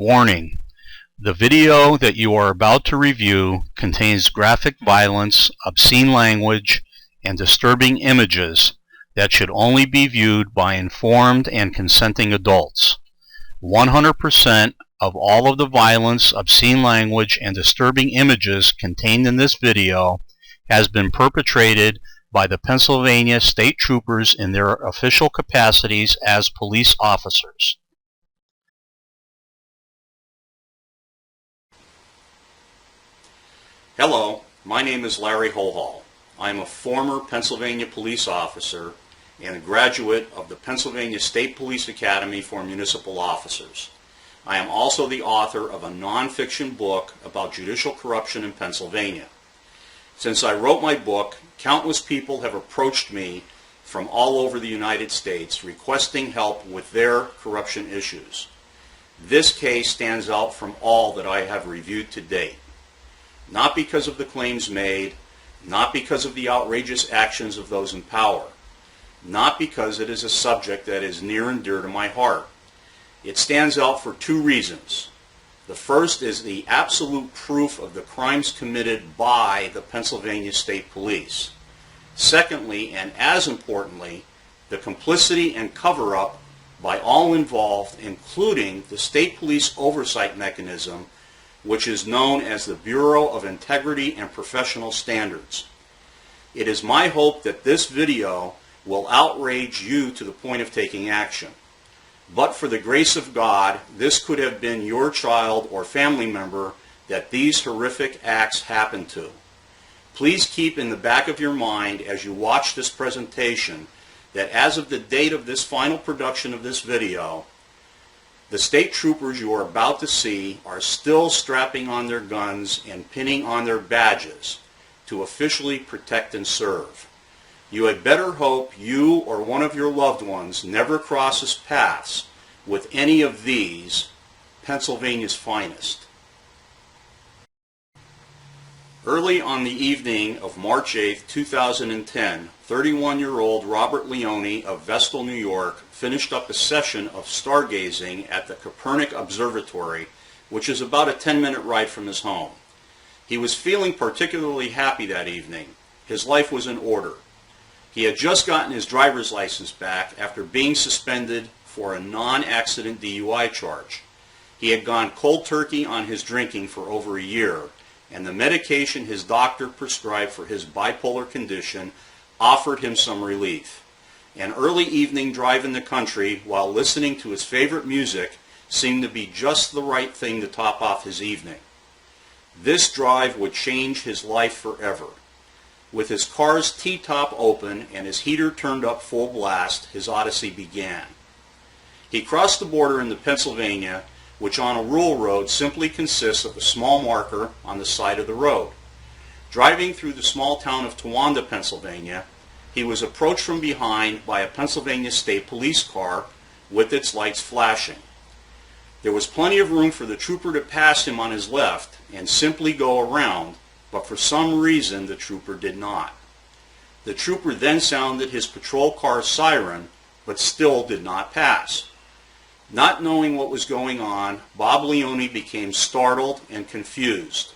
Warning: the video that you are about to review contains graphic violence, obscene language, and disturbing images that should only be viewed by informed and consenting adults. 100% of all of the violence, obscene language, and disturbing images contained in this video has been perpetrated by the Pennsylvania State Troopers in their official capacities as police officers. Hello, my name is Larry Holhall. I am a former Pennsylvania police officer and a graduate of the Pennsylvania State Police Academy for Municipal Officers. I am also the author of a nonfiction book about judicial corruption in Pennsylvania. Since I wrote my book, countless people have approached me from all over the United States requesting help with their corruption issues. This case stands out from all that I have reviewed to date. Not because of the claims made, not because of the outrageous actions of those in power, not because it is a subject that is near and dear to my heart. It stands out for two reasons. The first is the absolute proof of the crimes committed by the Pennsylvania State Police. Secondly, and as importantly, the complicity and cover-up by all involved, including the State Police Oversight Mechanism, which is known as the Bureau of Integrity and Professional Standards. It is my hope that this video will outrage you to the point of taking action. But for the grace of God, this could have been your child or family member that these horrific acts happened to. Please keep in the back of your mind as you watch this presentation that as of the date of this final production of this video, the state troopers you are about to see are still strapping on their guns and pinning on their badges to officially protect and serve. You had better hope you or one of your loved ones never crosses paths with any of these Pennsylvania's finest. Early on the evening of March 8, 2010, 31-year-old Robert Leone of Vestal, New York, finished up a session of stargazing at the Copernic Observatory, which is about a 10-minute ride from his home. He was feeling particularly happy that evening. His life was in order. He had just gotten his driver's license back after being suspended for a non-accident DUI charge. He had gone cold turkey on his drinking for over a year, and the medication his doctor prescribed for his bipolar condition offered him some relief. An early evening drive in the country while listening to his favorite music seemed to be just the right thing to top off his evening. This drive would change his life forever. With his car's T-top open and his heater turned up full blast, his odyssey began. He crossed the border into Pennsylvania, which on a rural road simply consists of a small marker on the side of the road. Driving through the small town of Towanda, Pennsylvania, he was approached from behind by a Pennsylvania State Police car with its lights flashing. There was plenty of room for the trooper to pass him on his left and simply go around, but for some reason the trooper did not. The trooper then sounded his patrol car's siren, but still did not pass. Not knowing what was going on, Bob Leone became startled and confused.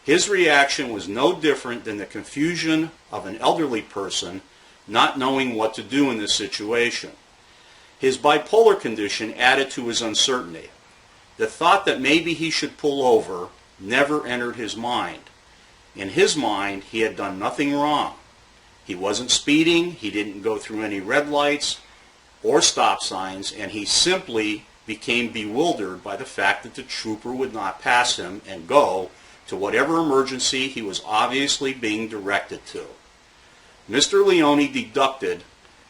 His reaction was no different than the confusion of an elderly person not knowing what to do in this situation. His bipolar condition added to his uncertainty. The thought that maybe he should pull over never entered his mind. In his mind, he had done nothing wrong. He wasn't speeding, he didn't go through any red lights or stop signs, and he simply became bewildered by the fact that the trooper would not pass him and go to whatever emergency he was obviously being directed to. Mr. Leone deducted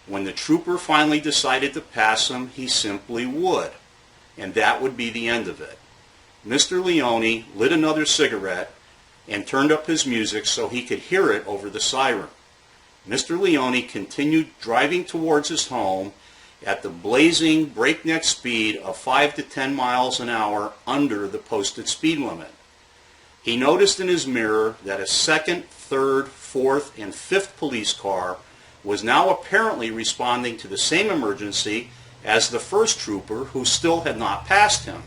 when the trooper finally decided to pass him, he simply would, and that would be the end of it. Mr. Leone lit another cigarette and turned up his music so he could hear it over the siren. Mr. Leone continued driving towards his home at the blazing breakneck speed of 5 to 10 miles an hour under the posted speed limit. He noticed in his mirror that a second, third, fourth, and fifth police car was now apparently responding to the same emergency as the first trooper who still had not passed him.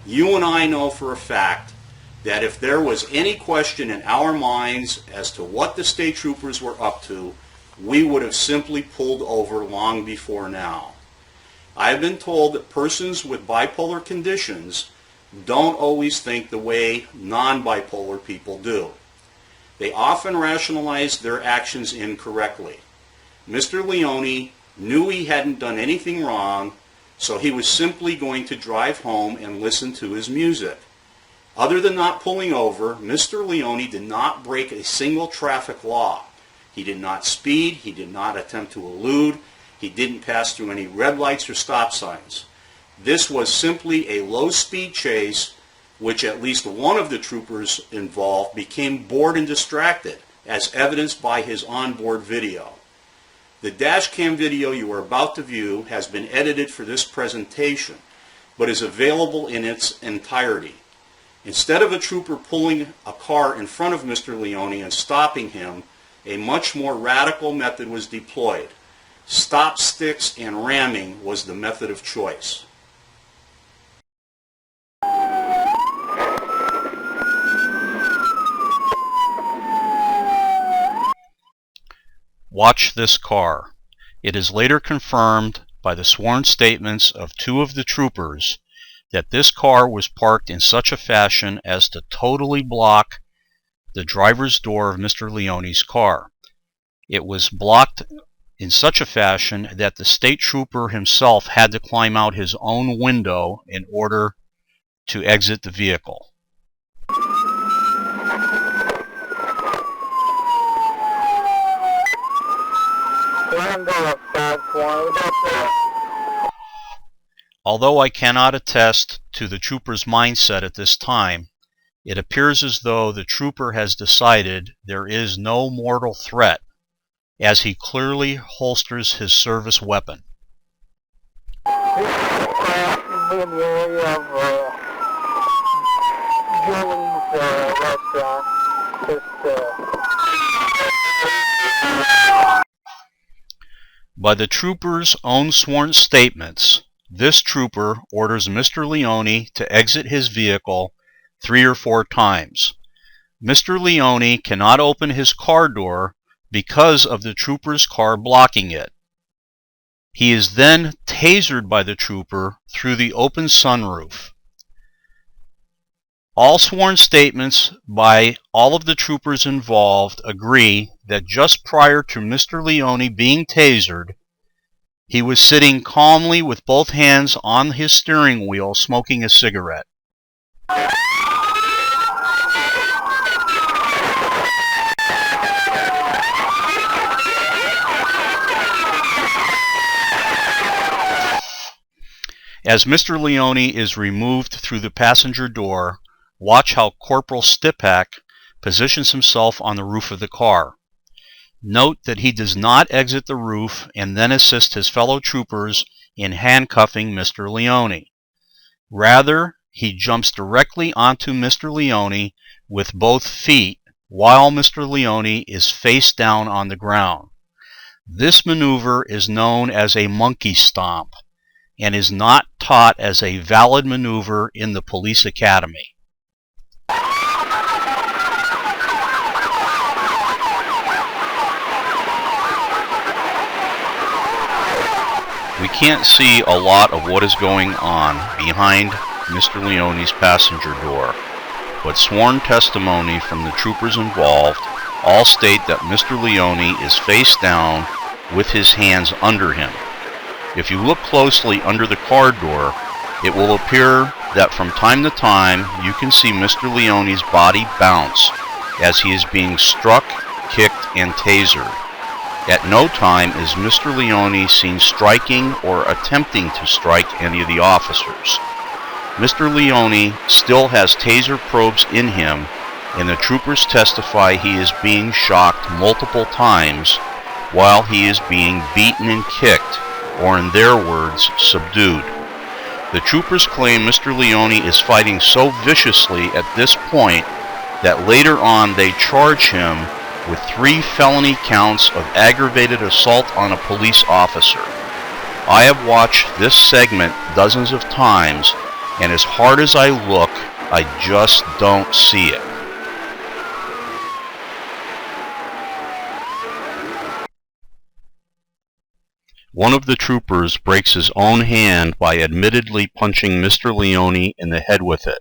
You and I know for a fact that if there was any question in our minds as to what the state troopers were up to, we would have simply pulled over long before now. I've been told that persons with bipolar conditions don't always think the way non-bipolar people do. They often rationalize their actions incorrectly. Mr. Leone knew he hadn't done anything wrong, so he was simply going to drive home and listen to his music. Other than not pulling over, Mr. Leone did not break a single traffic law. He did not speed, he did not attempt to elude, he didn't pass through any red lights or stop signs. This was simply a low-speed chase, which at least one of the troopers involved became bored and distracted, as evidenced by his onboard video. The dash cam video you are about to view has been edited for this presentation, but is available in its entirety. Instead of a trooper pulling a car in front of Mr. Leone and stopping him, a much more radical method was deployed. Stop sticks and ramming was the method of choice. Watch this car. It is later confirmed by the sworn statements of two of the troopers that this car was parked in such a fashion as to totally block the driver's door of Mr. Leone's car. It was blocked in such a fashion that the state trooper himself had to climb out his own window in order to exit the vehicle. Although I cannot attest to the trooper's mindset at this time, it appears as though the trooper has decided there is no mortal threat, as he clearly holsters his service weapon. By the trooper's own sworn statements, this trooper orders Mr. Leone to exit his vehicle 3 or 4 times. Mr. Leone cannot open his car door because of the trooper's car blocking it. He is then tasered by the trooper through the open sunroof. All sworn statements by all of the troopers involved agree that just prior to Mr. Leone being tasered, he was sitting calmly with both hands on his steering wheel smoking a cigarette. As Mr. Leone is removed through the passenger door, watch how Corporal Stipak positions himself on the roof of the car. Note that he does not exit the roof and then assist his fellow troopers in handcuffing Mr. Leone. Rather, he jumps directly onto Mr. Leone with both feet while Mr. Leone is face down on the ground. This maneuver is known as a monkey stomp and is not taught as a valid maneuver in the police academy. We can't see a lot of what is going on behind Mr. Leone's passenger door, but sworn testimony from the troopers involved all state that Mr. Leone is face down with his hands under him. If you look closely under the car door, it will appear that from time to time you can see Mr. Leone's body bounce as he is being struck, kicked, and tasered. At no time is Mr. Leone seen striking or attempting to strike any of the officers. Mr. Leone still has taser probes in him, and the troopers testify he is being shocked multiple times while he is being beaten and kicked, or in their words, subdued. The troopers claim Mr. Leone is fighting so viciously at this point that later on they charge him with 3 felony counts of aggravated assault on a police officer. I have watched this segment dozens of times, and as hard as I look, I just don't see it. One of the troopers breaks his own hand by admittedly punching Mr. Leone in the head with it.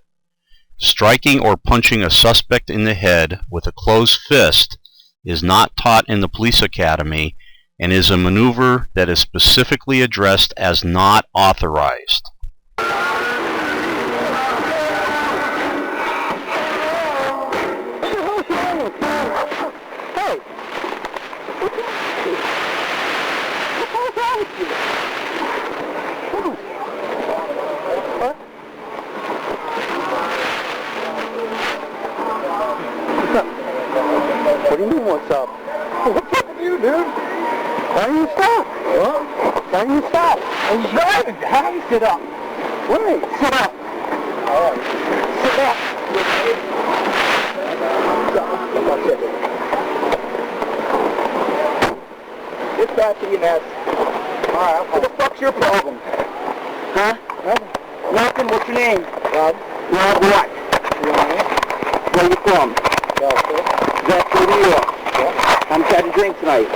Striking or punching a suspect in the head with a closed fist is not taught in the police academy and is a maneuver that is specifically addressed as not authorized. What do you mean, what's up? What's up with you, dude? Why do you stop? What? Why do you stop? I'm driving. How do you sit up? Wait, sit up. All right. Sit up. Get back to your nest. All right. What the fuck's your problem? Huh? Nothing. What's your name? Rob. Rob what? Where you from? That's New York. Yeah. I'm trying to drink tonight.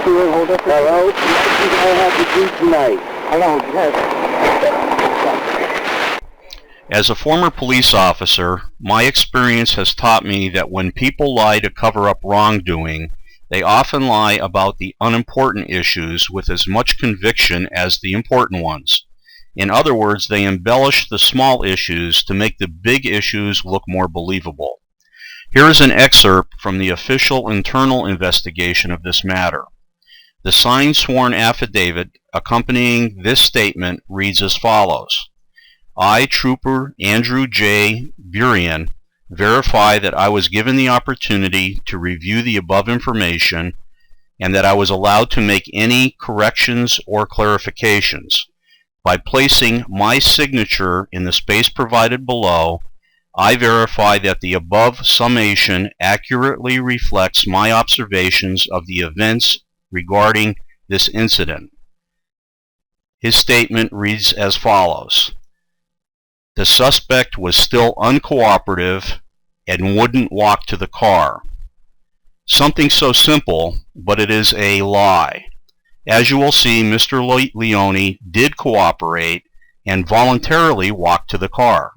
You want to hold up? Hello? What do you have to drink tonight? Hello, yes. As a former police officer, my experience has taught me that when people lie to cover up wrongdoing, they often lie about the unimportant issues with as much conviction as the important ones. In other words, they embellish the small issues to make the big issues look more believable. Here is an excerpt from the official internal investigation of this matter. The signed sworn affidavit accompanying this statement reads as follows. I, Trooper Andrew J. Burian, verify that I was given the opportunity to review the above information and that I was allowed to make any corrections or clarifications. By placing my signature in the space provided below, I verify that the above summation accurately reflects my observations of the events regarding this incident. His statement reads as follows. The suspect was still uncooperative and wouldn't walk to the car. Something so simple, but it is a lie. As you will see, Mr. Leone did cooperate and voluntarily walked to the car.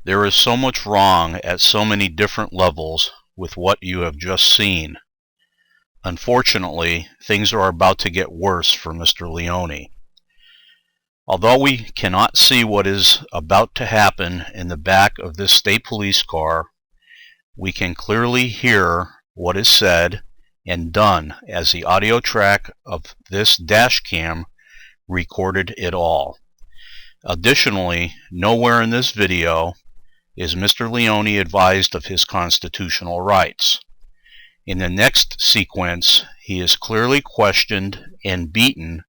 There is so much wrong at so many different levels with what you have just seen. Unfortunately, things are about to get worse for Mr. Leone. Although we cannot see what is about to happen in the back of this state police car, we can clearly hear what is said and done as the audio track of this dash cam recorded it all. Additionally, nowhere in this video is Mr. Leone advised of his constitutional rights. In the next sequence, he is clearly questioned and beaten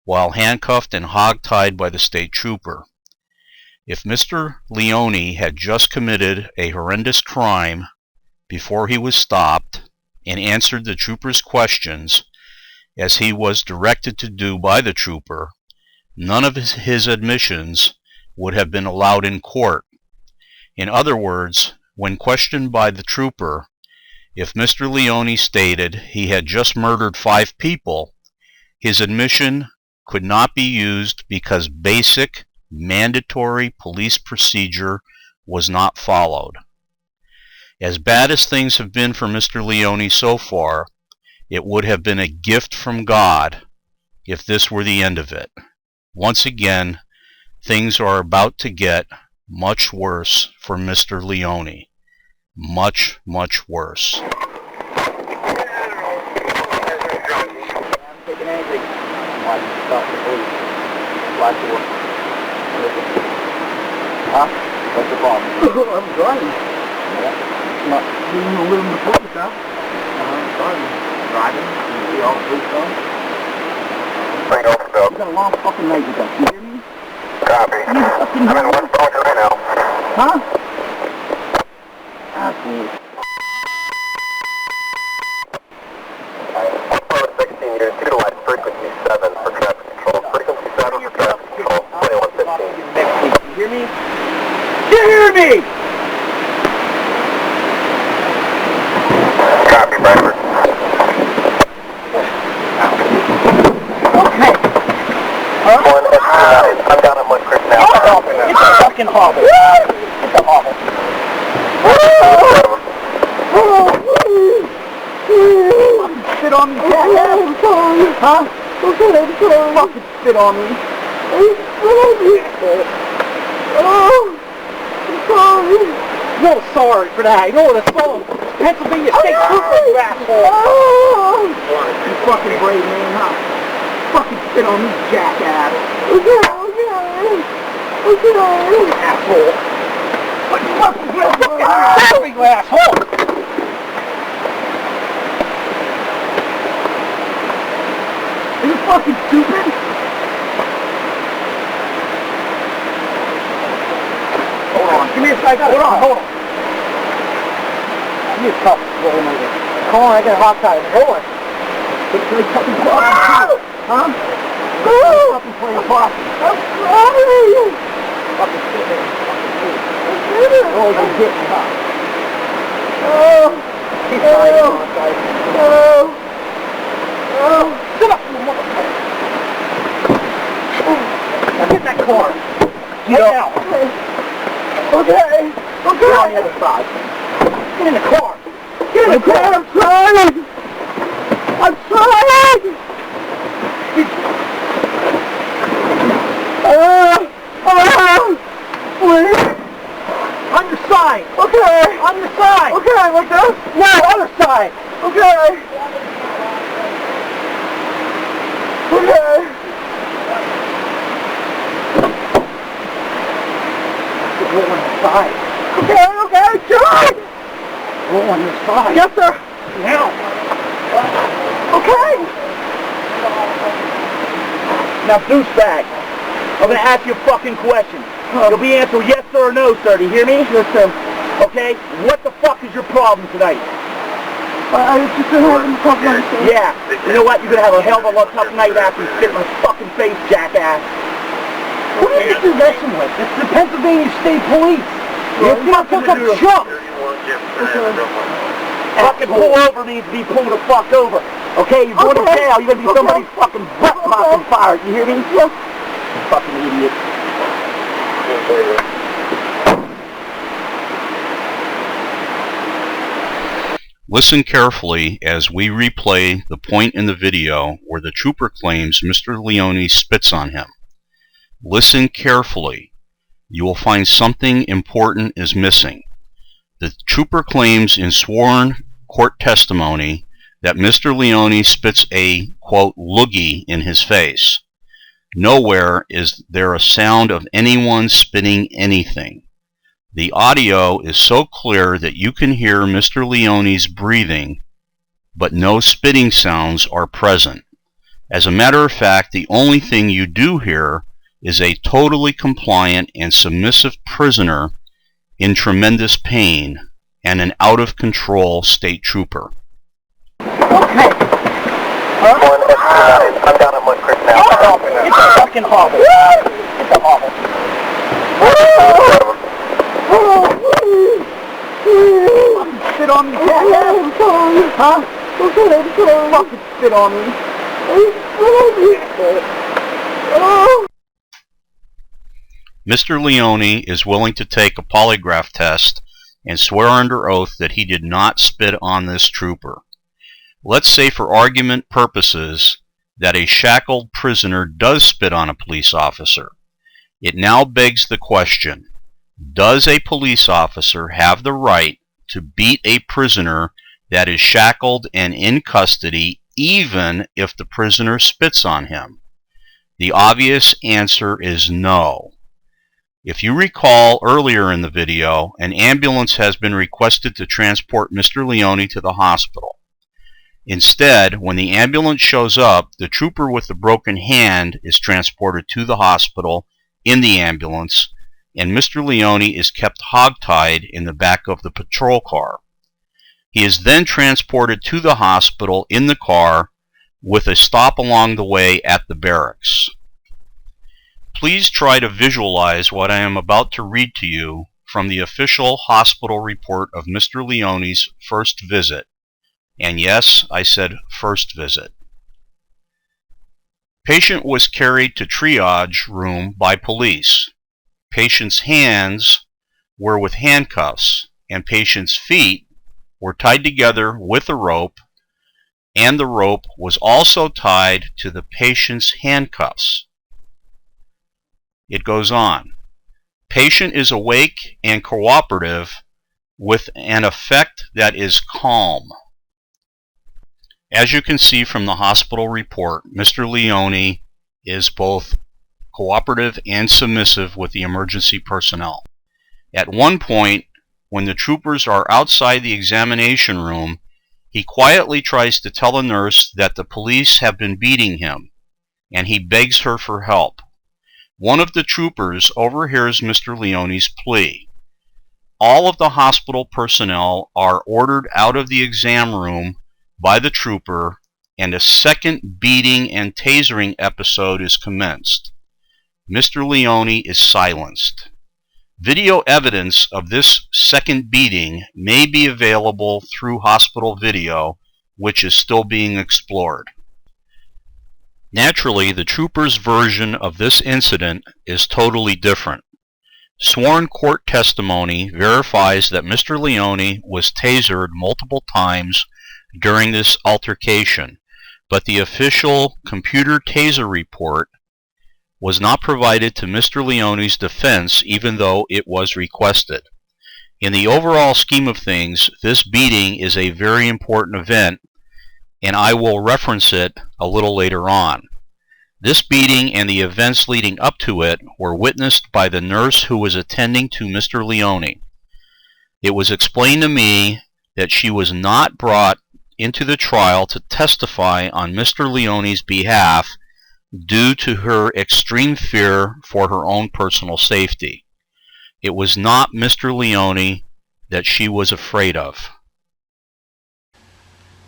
while handcuffed and hogtied by the state trooper. If Mr. Leone had just committed a horrendous crime before he was stopped and answered the trooper's questions as he was directed to do by the trooper, none of his admissions would have been allowed in court. In other words, when questioned by the trooper, if Mr. Leone stated he had just murdered 5 people, his admission could not be used because basic, mandatory police procedure was not followed. As bad as things have been for Mr. Leone so far, it would have been a gift from God if this were the end of it. Once again, things are about to get much worse for Mr. Leone. Much, much worse. Huh? What's the problem? I'm driving. Yeah. Not even a little bit of huh? I'm driving. Driving? You see all the police cars? Right over, Bill. You got a long fucking night with us. You hear me? Copy. I'm in West Georgia right now. Huh? I'm down at Mud Creek now. It's a fucking hobble. It's a hobble. Fucking spit on me, jackass. I'm sorry. Huh? Okay, I'm sorry. Fucking spit on me. I'm sorry. Oh, I'm sorry. No sorry for that. You know what it's called? Pennsylvania State Trooper, you asshole. You fucking brave man, huh? Fucking spit on me, jackass. Okay. Asshole. What the fuck is your fucking sorry, you asshole? Are you fucking stupid? Hold on. Give me a second. Hold on. Give me a cup. Hold on. Come on, I got a hot tie. Hold on. Can we fucking play? Huh? Fucking play a box. I'm sorry. Fucking sit there. Oh, you're getting hot. He's dying. Sit up, you motherfucker. Now get in that car. Get out. Okay. Get on the other side. Get in the car. Get in the car. I'm trying. Please. On your side. Okay. On your side. Okay, like this? No, other side. Okay. Roll on your side. Okay, good! Roll on your side. Yes, sir. Now. Okay. Now, douchebag, I'm going to ask you a fucking question. You'll be answering yes, sir, or no, sir. Do you hear me? Yes, sir. Okay, what the fuck is your problem tonight? I was just having a tough night, sir. Yeah, you know what? You're going to have a hell of a lot tough night after you spit in my fucking face, jackass. Who do you think you're messing with? It's the Pennsylvania State Police. You're fucking chump. Fucking pull over means be pulled the fuck over. Okay, you're going to jail. You're going to be somebody's fucking butt popping fire. You hear me? Yeah. Fucking idiot. Listen carefully as we replay the point in the video where the trooper claims Mr. Leone spits on him. Listen carefully. You will find something important is missing. The trooper claims in sworn court testimony that Mr. Leone spits a, quote, loogie in his face. Nowhere is there a sound of anyone spitting anything. The audio is so clear that you can hear Mr. Leone's breathing, but no spitting sounds are present. As a matter of fact, the only thing you do hear is a totally compliant and submissive prisoner in tremendous pain and an out-of-control state trooper. Okay. Huh? I'm down at Mud Creek now. It's a fucking hobble. It's a hobble. Fucking spit on me, jackass. I'm sorry. Huh? Okay, I'm sorry. Fucking spit on me. Mr. Leone is willing to take a polygraph test and swear under oath that he did not spit on this trooper. Let's say for argument purposes that a shackled prisoner does spit on a police officer. It now begs the question, does a police officer have the right to beat a prisoner that is shackled and in custody even if the prisoner spits on him? The obvious answer is no. If you recall earlier in the video, an ambulance has been requested to transport Mr. Leone to the hospital. Instead, when the ambulance shows up, the trooper with the broken hand is transported to the hospital in the ambulance, and Mr. Leone is kept hogtied in the back of the patrol car. He is then transported to the hospital in the car with a stop along the way at the barracks. Please try to visualize what I am about to read to you from the official hospital report of Mr. Leone's first visit. And yes, I said first visit. Patient was carried to triage room by police. Patient's hands were with handcuffs, and patient's feet were tied together with a rope, and the rope was also tied to the patient's handcuffs. It goes on. Patient is awake and cooperative with an effect that is calm. As you can see from the hospital report, Mr. Leone is both cooperative and submissive with the emergency personnel. At one point, when the troopers are outside the examination room, he quietly tries to tell a nurse that the police have been beating him, and he begs her for help. One of the troopers overhears Mr. Leone's plea. All of the hospital personnel are ordered out of the exam room by the trooper, and a second beating and tasering episode is commenced. Mr. Leone is silenced. Video evidence of this second beating may be available through hospital video, which is still being explored. Naturally, the trooper's version of this incident is totally different. Sworn court testimony verifies that Mr. Leone was tasered multiple times during this altercation, but the official computer taser report was not provided to Mr. Leone's defense, even though it was requested. In the overall scheme of things, this beating is a very important event, and I will reference it a little later on. This beating and the events leading up to it were witnessed by the nurse who was attending to Mr. Leone. It was explained to me that she was not brought into the trial to testify on Mr. Leone's behalf due to her extreme fear for her own personal safety. It was not Mr. Leone that she was afraid of.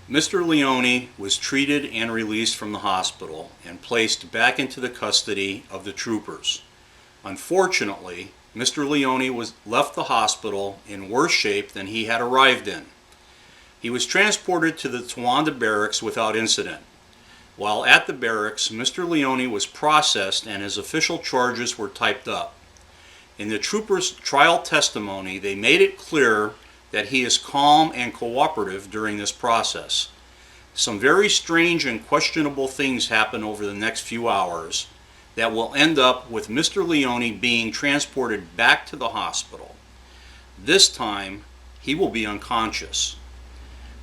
Mr. Leone was treated and released from the hospital and placed back into the custody of the troopers. Unfortunately, Mr. Leone left the hospital in worse shape than he had arrived in. He was transported to the Towanda barracks without incident. While at the barracks, Mr. Leone was processed and his official charges were typed up. In the troopers' trial testimony, they made it clear that he is calm and cooperative during this process. Some very strange and questionable things happen over the next few hours that will end up with Mr. Leone being transported back to the hospital. This time, he will be unconscious.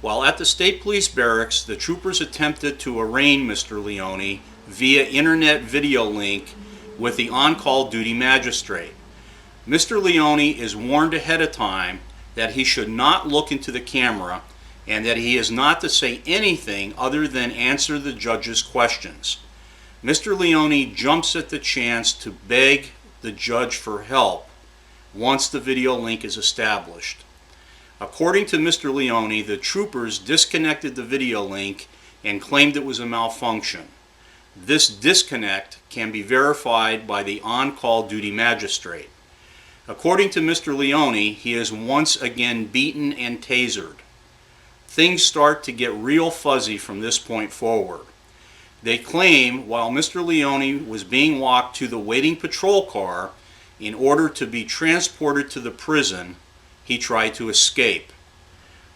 While at the State Police Barracks, the troopers attempted to arraign Mr. Leone via internet video link with the on-call duty magistrate. Mr. Leone is warned ahead of time that he should not look into the camera and that he is not to say anything other than answer the judge's questions. Mr. Leone jumps at the chance to beg the judge for help once the video link is established. According to Mr. Leone, the troopers disconnected the video link and claimed it was a malfunction. This disconnect can be verified by the on-call duty magistrate. According to Mr. Leone, he is once again beaten and tasered. Things start to get real fuzzy from this point forward. They claim while Mr. Leone was being walked to the waiting patrol car in order to be transported to the prison, he tried to escape.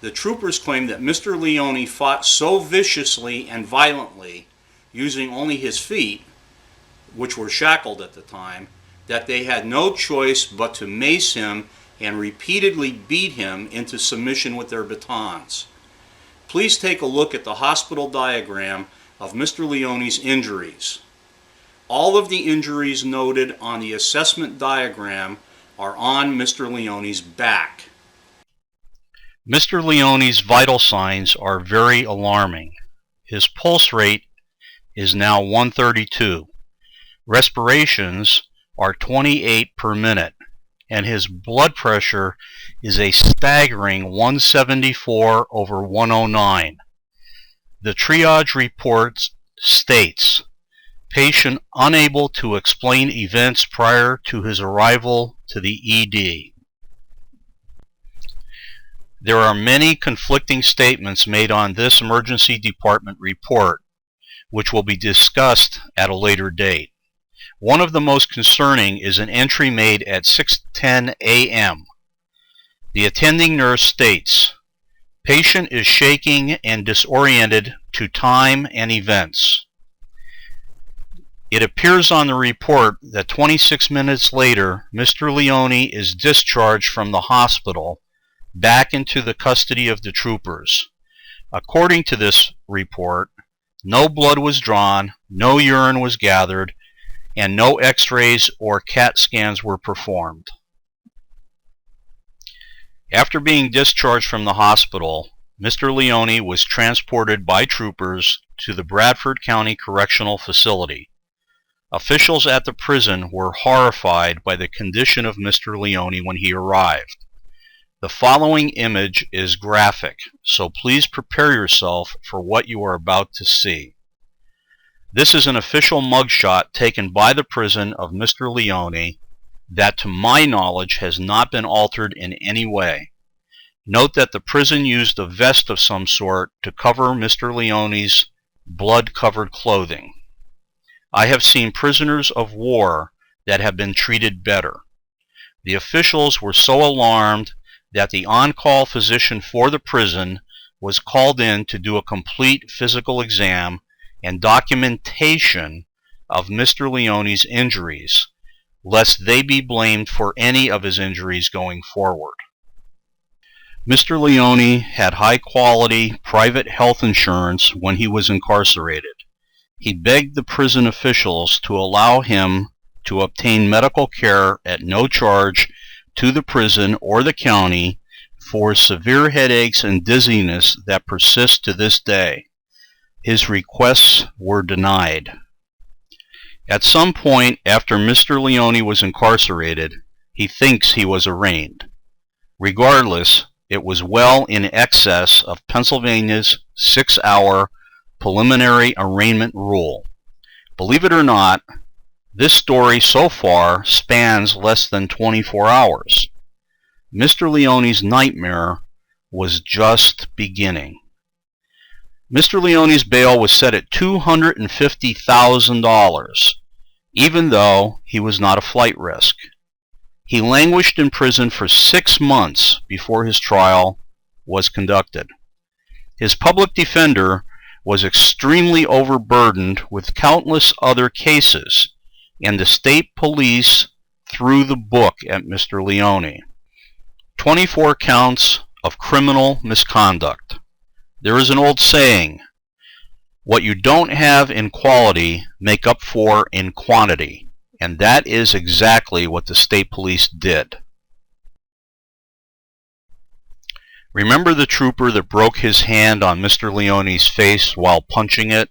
The troopers claim that Mr. Leone fought so viciously and violently, using only his feet, which were shackled at the time, that they had no choice but to mace him and repeatedly beat him into submission with their batons. Please take a look at the hospital diagram of Mr. Leone's injuries. All of the injuries noted on the assessment diagram are on Mr. Leone's back. Mr. Leone's vital signs are very alarming. His pulse rate is now 132. Respirations are 28 per minute, and his blood pressure is a staggering 174/109. The triage report states, patient unable to explain events prior to his arrival to the ED. There are many conflicting statements made on this emergency department report, which will be discussed at a later date. One of the most concerning is an entry made at 6:10 a.m. The attending nurse states, "Patient is shaking and disoriented to time and events." It appears on the report that 26 minutes later, Mr. Leone is discharged from the hospital back into the custody of the troopers. According to this report, no blood was drawn, no urine was gathered, and no x-rays or CAT scans were performed. After being discharged from the hospital, Mr. Leone was transported by troopers to the Bradford County Correctional Facility. Officials at the prison were horrified by the condition of Mr. Leone when he arrived. The following image is graphic, so please prepare yourself for what you are about to see. This is an official mugshot taken by the prison of Mr. Leone that, to my knowledge, has not been altered in any way. Note that the prison used a vest of some sort to cover Mr. Leone's blood-covered clothing. I have seen prisoners of war that have been treated better. The officials were so alarmed that the on-call physician for the prison was called in to do a complete physical exam and documentation of Mr. Leone's injuries, lest they be blamed for any of his injuries going forward. Mr. Leone had high-quality private health insurance when he was incarcerated. He begged the prison officials to allow him to obtain medical care at no charge to the prison or the county for severe headaches and dizziness that persist to this day. His requests were denied. At some point after Mr. Leone was incarcerated, he thinks he was arraigned. Regardless, it was well in excess of Pennsylvania's 6-hour preliminary arraignment rule. Believe it or not, this story so far spans less than 24 hours. Mr. Leone's nightmare was just beginning. Mr. Leone's bail was set at $250,000, even though he was not a flight risk. He languished in prison for 6 months before his trial was conducted. His public defender was extremely overburdened with countless other cases, and the state police threw the book at Mr. Leone. 24 counts of criminal misconduct. There is an old saying, "What you don't have in quality, make up for in quantity," and that is exactly what the state police did. Remember the trooper that broke his hand on Mr. Leone's face while punching it?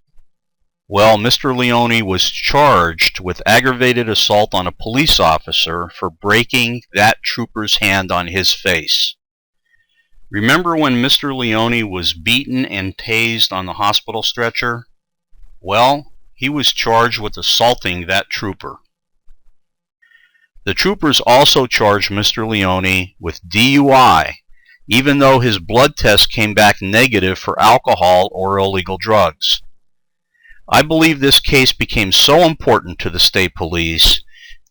Well, Mr. Leone was charged with aggravated assault on a police officer for breaking that trooper's hand on his face. Remember when Mr. Leone was beaten and tased on the hospital stretcher? Well, he was charged with assaulting that trooper. The troopers also charged Mr. Leone with DUI, even though his blood test came back negative for alcohol or illegal drugs. I believe this case became so important to the state police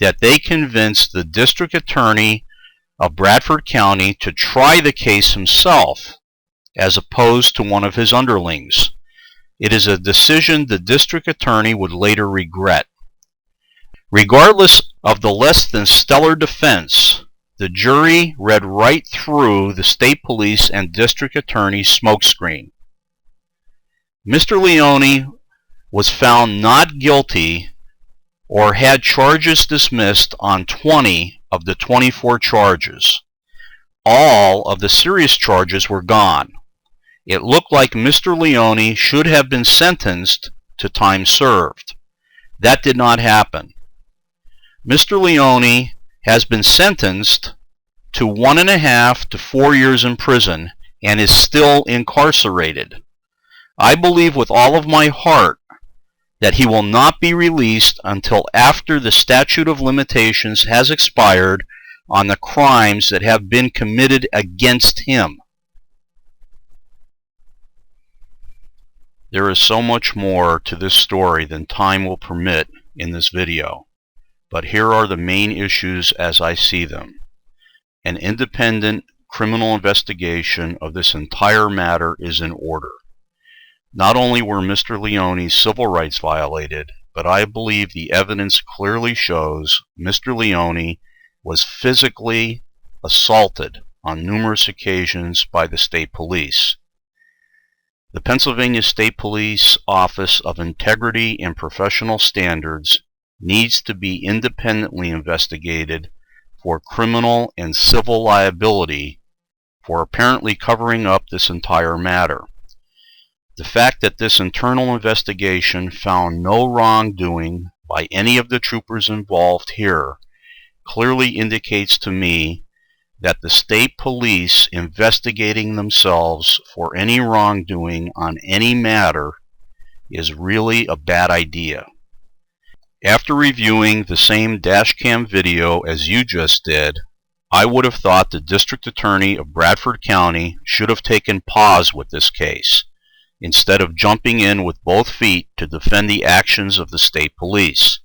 that they convinced the district attorney of Bradford County to try the case himself, as opposed to one of his underlings. It is a decision the district attorney would later regret. Regardless of the less than stellar defense, the jury read right through the state police and district attorney's smokescreen. Mr. Leone was found not guilty or had charges dismissed on 20 of the 24 charges. All of the serious charges were gone. It looked like Mr. Leone should have been sentenced to time served. That did not happen. Mr. Leone has been sentenced to 1.5 to 4 years in prison and is still incarcerated. I believe with all of my heart that he will not be released until after the statute of limitations has expired on the crimes that have been committed against him. There is so much more to this story than time will permit in this video, but here are the main issues as I see them. An independent criminal investigation of this entire matter is in order. Not only were Mr. Leone's civil rights violated, but I believe the evidence clearly shows Mr. Leone was physically assaulted on numerous occasions by the state police. The Pennsylvania State Police Office of Integrity and Professional Standards needs to be independently investigated for criminal and civil liability for apparently covering up this entire matter. The fact that this internal investigation found no wrongdoing by any of the troopers involved here clearly indicates to me that the state police investigating themselves for any wrongdoing on any matter is really a bad idea. After reviewing the same dashcam video as you just did, I would have thought the District Attorney of Bradford County should have taken pause with this case, instead of jumping in with both feet to defend the actions of the state police.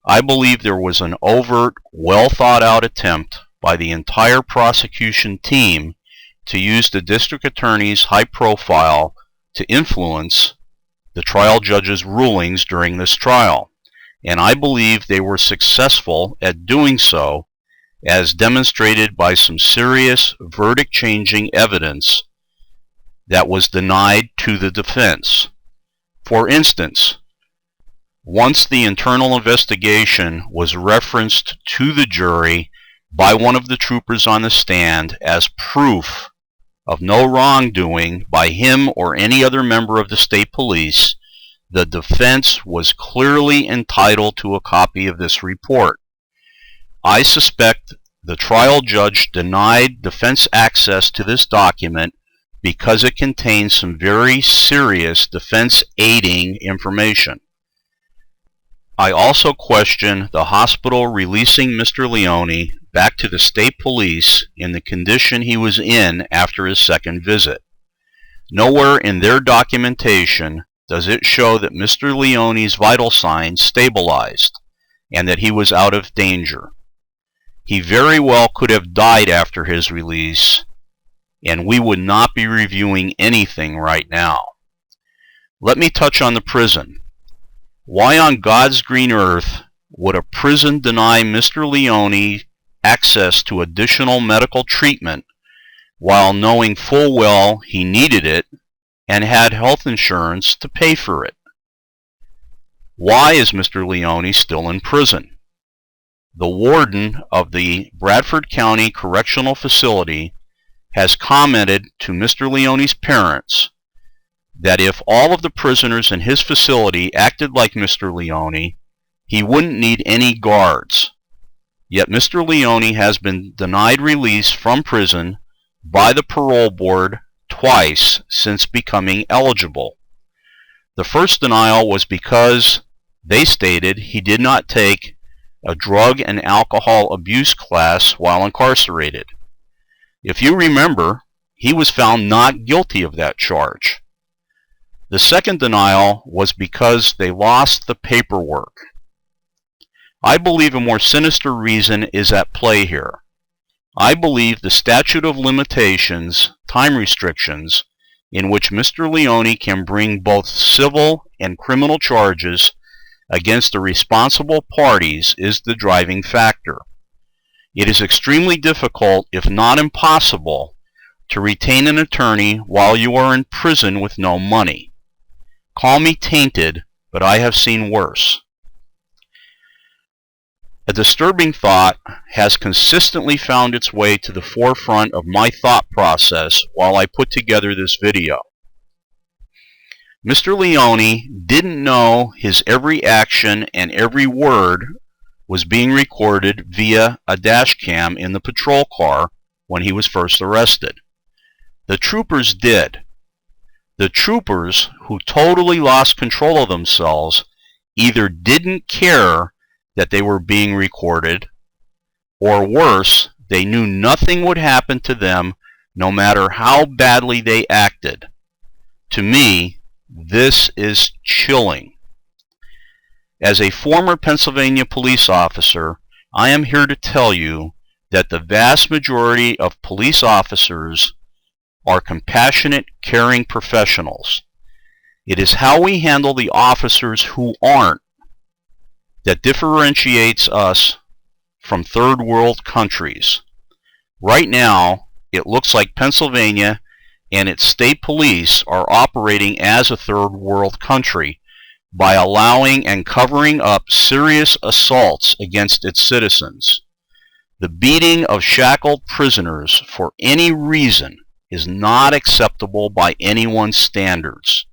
I believe there was an overt, well-thought-out attempt by the entire prosecution team to use the district attorney's high profile to influence the trial judge's rulings during this trial, and I believe they were successful at doing so, as demonstrated by some serious verdict-changing evidence that was denied to the defense. For instance, once the internal investigation was referenced to the jury by one of the troopers on the stand as proof of no wrongdoing by him or any other member of the state police, the defense was clearly entitled to a copy of this report. I suspect the trial judge denied defense access to this document because it contains some very serious defense-aiding information. I also question the hospital releasing Mr. Leone back to the state police in the condition he was in after his second visit. Nowhere in their documentation does it show that Mr. Leone's vital signs stabilized and that he was out of danger. He very well could have died after his release, and we would not be reviewing anything right now. Let me touch on the prison. Why on God's green earth would a prison deny Mr. Leone access to additional medical treatment while knowing full well he needed it and had health insurance to pay for it? Why is Mr. Leone still in prison? The warden of the Bradford County Correctional Facility has commented to Mr. Leone's parents that if all of the prisoners in his facility acted like Mr. Leone, he wouldn't need any guards. Yet Mr. Leone has been denied release from prison by the parole board twice since becoming eligible. The first denial was because they stated he did not take a drug and alcohol abuse class while incarcerated. If you remember, he was found not guilty of that charge. The second denial was because they lost the paperwork. I believe a more sinister reason is at play here. I believe the statute of limitations, time restrictions, in which Mr. Leone can bring both civil and criminal charges against the responsible parties is the driving factor. It is extremely difficult, if not impossible, to retain an attorney while you are in prison with no money. Call me tainted, but I have seen worse. A disturbing thought has consistently found its way to the forefront of my thought process while I put together this video. Mr. Leone didn't know his every action and every word was being recorded via a dash cam in the patrol car when he was first arrested. The troopers did. The troopers, who totally lost control of themselves, either didn't care that they were being recorded, or worse, they knew nothing would happen to them no matter how badly they acted. To me, This is chilling. As a former Pennsylvania police officer, I am here to tell you that the vast majority of police officers are compassionate, caring professionals. It is how we handle the officers who aren't that differentiates us from third world countries. Right now, it looks like Pennsylvania and its state police are operating as a third world country by allowing and covering up serious assaults against its citizens. The beating of shackled prisoners for any reason is not acceptable by anyone's standards.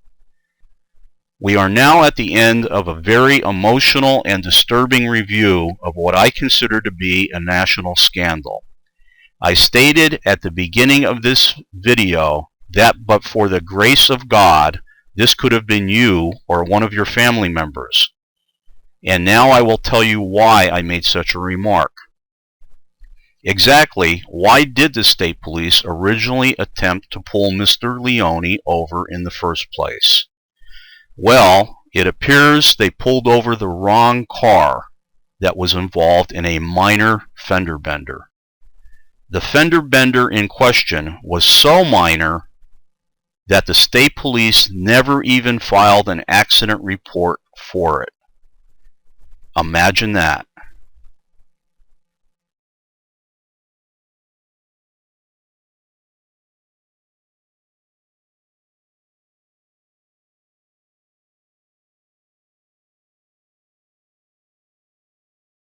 We are now at the end of a very emotional and disturbing review of what I consider to be a national scandal. I stated at the beginning of this video that but for the grace of God, this could have been you or one of your family members. And now I will tell you why I made such a remark. Exactly why did the state police originally attempt to pull Mr. Leone over in the first place? Well, it appears they pulled over the wrong car that was involved in a minor fender bender. The fender bender in question was so minor that the state police never even filed an accident report for it. Imagine that.